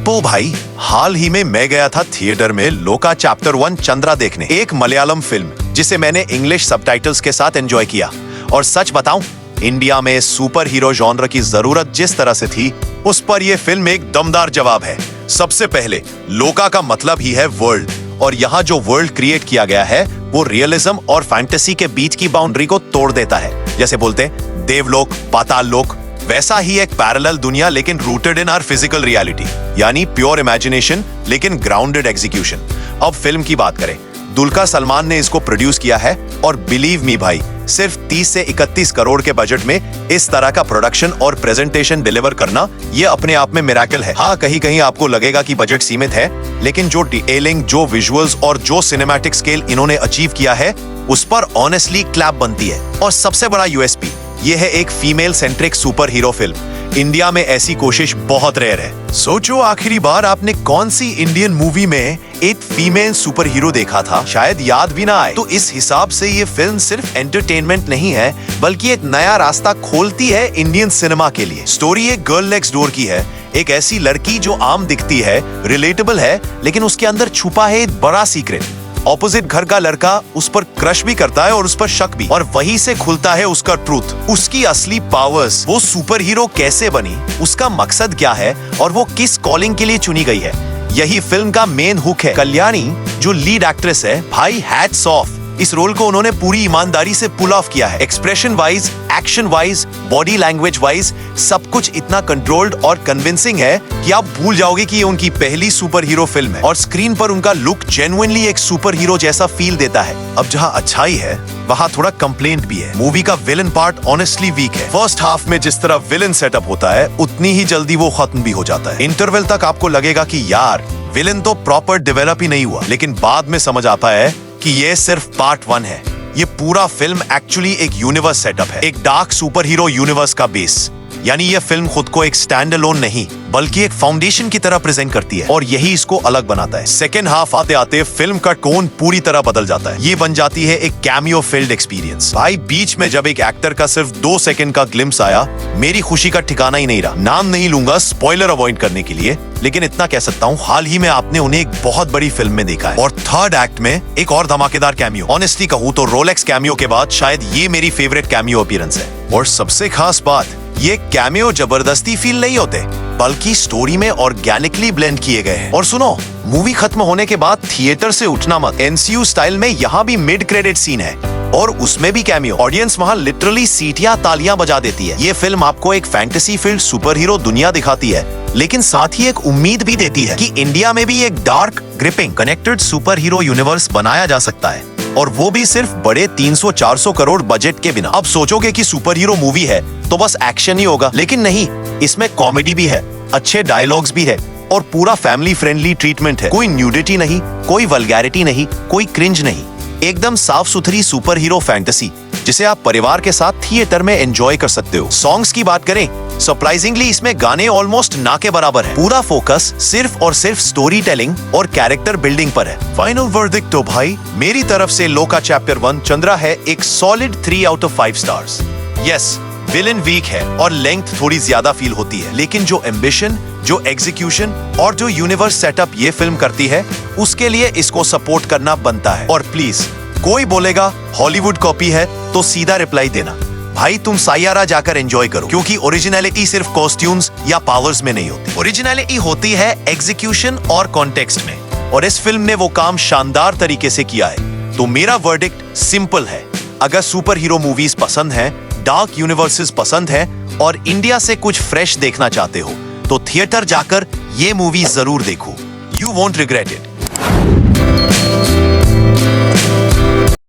दीपो भाई, हाल ही में मैं गया था थिएटर में लोका चैप्टर 1 चंद्रा देखने, एक मलयालम फिल्म जिसे मैंने इंग्लिश सबटाइटल्स के साथ एंजॉय किया। और सच बताऊं, इंडिया में सुपर हीरो जॉनर की जरूरत जिस तरह से थी, उस पर यह फिल्म एक दमदार जवाब है। सबसे पहले, लोका का मतलब ही है वर्ल्ड, और यहाँ जो वर्ल्ड क्रिएट किया गया है वो रियलिज्म और फैंटेसी के बीच की बाउंड्री को तोड़ देता है। जैसे बोलते हैं देवलोक, पाताल लोक, वैसा ही एक पैरेलल दुनिया, लेकिन rooted in our physical reality, यानी प्योर इमेजिनेशन लेकिन ग्राउंडेड एग्जीक्यूशन। अब फिल्म की बात करें, दुल्कर सलमान ने इसको प्रोड्यूस किया है, और बिलीव मी भाई, सिर्फ 30 से 31 करोड़ के बजट में इस तरह का प्रोडक्शन और प्रेजेंटेशन डिलीवर करना, ये अपने आप में मिरेकल है। हाँ, कहीं कहीं आपको लगेगा कि बजट सीमित है, लेकिन जो डिटेलिंग, जो विजुअल्स और जो सिनेमैटिक स्केल इन्होंने अचीव किया है, उस पर ऑनेस्टली क्लैप बनती है। और सबसे बड़ा यूएसपी ये है एक female centric super hero film. India में ऐसी कोशिश बहुत रेयर है। सोचो, आखिरी बार आपने कौन सी इंडियन मूवी में एक फीमेल सुपर हीरो देखा था? शायद याद भी ना आए। तो इस हिसाब से ये फिल्म सिर्फ एंटरटेनमेंट नहीं है, बल्कि एक नया रास्ता खोलती है इंडियन सिनेमा के लिए। स्टोरी एक गर्ल नेक्स्ट डोर की है, एक ऐसी लड़की जो आम दिखती है, रिलेटेबल है, लेकिन उसके अंदर छुपा है एक बड़ा सीक्रेट। ऑपोजिट घर का लड़का उस पर क्रश भी करता है और उस पर शक भी, और वहीं से खुलता है उसका ट्रूथ, उसकी असली पावर्स, वो सुपर हीरो कैसे बनी, उसका मकसद क्या है, और वो किस कॉलिंग के लिए चुनी गई है। यही फिल्म का मेन हुक है। कल्याणी जो लीड एक्ट्रेस है, भाई हैट्स ऑफ, इस रोल को उन्होंने पूरी ईमानदारी से पुल ऑफ किया है। Expression wise, action wise, body language wise सब कुछ इतना कंट्रोल्ड और कन्विंसिंग है कि आप भूल जाओगे कि ये उनकी पहली सुपर हीरो फिल्म है। और स्क्रीन पर उनका लुक जेन्युइनली एक सुपर हीरो जैसा फील देता है। अब जहाँ अच्छाई है, वहाँ थोड़ा कंप्लेंट भी है। मूवी का विलन पार्ट ऑनेस्टली वीक है। फर्स्ट हाफ में जिस तरह विलन सेटअप होता है, उतनी ही जल्दी वो खत्म भी हो जाता है। इंटरवल तक आपको लगेगा कि यार, विलन तो प्रॉपर डेवलप ही नहीं हुआ, लेकिन बाद में समझ आता है कि ये सिर्फ पार्ट 1 है। ये पूरा फिल्म एक्चुअली एक यूनिवर्स सेटअप है, एक डार्क सुपर हीरो यूनिवर्स का बेस। यानी ये फिल्म खुद को एक स्टैंड अलोन नहीं, बल्कि एक फाउंडेशन की तरह प्रेजेंट करती है, और यही इसको अलग बनाता है। सेकेंड हाफ आते आते फिल्म का टोन पूरी तरह बदल जाता है। ये बन जाती है एक कैमियो फिल्ड एक्सपीरियंस। भाई, बीच में जब एक एक्टर का सिर्फ 2 सेकंड का ग्लिम्स आया, मेरी खुशी का ठिकाना ही नहीं रहा। नाम नहीं लूंगा स्पॉइलर अवॉइड करने के लिए, लेकिन इतना कह सकता हूँ, हाल ही में आपने उन्हें एक बहुत बड़ी फिल्म में देखा है। और थर्ड एक्ट में एक और धमाकेदार कैमियो। ऑनेस्टली कहूँ तो रोलेक्स कैमियो के बाद शायद ये मेरी फेवरेट कैमियो अपीयरेंस है। और सबसे खास बात, ये कैमियो जबरदस्ती फील नहीं होते, बल्कि स्टोरी में ऑर्गेनिकली ब्लेंड किए गए हैं। और सुनो, मूवी खत्म होने के बाद थिएटर से उठना मत। एनसीयू स्टाइल में यहाँ भी मिड क्रेडिट सीन है, और उसमें भी कैमियो। ऑडियंस वहाँ लिटरली सीटियां तालियां बजा देती है। ये फिल्म आपको एक फैंटेसी फील्ड सुपर हीरो दुनिया दिखाती है, लेकिन साथ ही एक उम्मीद भी देती है कि इंडिया में भी एक dark, gripping, connected super hero universe बनाया जा सकता है, और वो भी सिर्फ बड़े 300-400 करोड़ बजट के बिना। अब सोचोगे कि सुपर हीरो मूवी है तो बस एक्शन ही होगा, लेकिन नहीं, इसमें कॉमेडी भी है, अच्छे डायलॉग्स भी है, और पूरा फैमिली फ्रेंडली ट्रीटमेंट है। कोई न्यूडिटी नहीं, कोई वल्गैरिटी नहीं, कोई क्रिंज नहीं, एकदम साफ सुथरी सुपर हीरो फैंटेसी, जिसे आप परिवार के साथ थिएटर में एंजॉय कर सकते हो। सॉन्ग्स की बात करें, सरप्राइजिंगली इसमें गाने ऑलमोस्ट ना के बराबर है। पूरा फोकस सिर्फ और सिर्फ स्टोरी टेलिंग और कैरेक्टर बिल्डिंग पर है। फाइनल वर्डिक्ट तो भाई, मेरी तरफ से लोका चैप्टर 1 चंद्रा है एक solid 3 out of 5 stars. Yes, villain weak है और लेंथ थोड़ी ज्यादा फील होती है, लेकिन जो एम्बिशन, जो एग्जीक्यूशन और जो यूनिवर्स सेटअप ये फिल्म करती है, उसके लिए इसको सपोर्ट करना बनता है। और प्लीज, कोई बोलेगा हॉलीवुड कॉपी है तो सीधा रिप्लाई देना, भाई तुम सायारा जाकर एंजॉय करो, क्योंकि ओरिजिनलिटी सिर्फ कॉस्ट्यूम्स या पावर्स में नहीं होती। ओरिजिनलिटी होती है एग्जीक्यूशन और कॉन्टेक्स्ट में, और इस फिल्म ने वो काम शानदार तरीके से किया है। तो मेरा वर्डिक्ट सिंपल है, अगर सुपर हीरो मूवीज पसंद है, डार्क यूनिवर्सेस पसंद है, और इंडिया से कुछ फ्रेश देखना चाहते हो, तो थिएटर जाकर ये मूवी जरूर देखो। You won't regret it.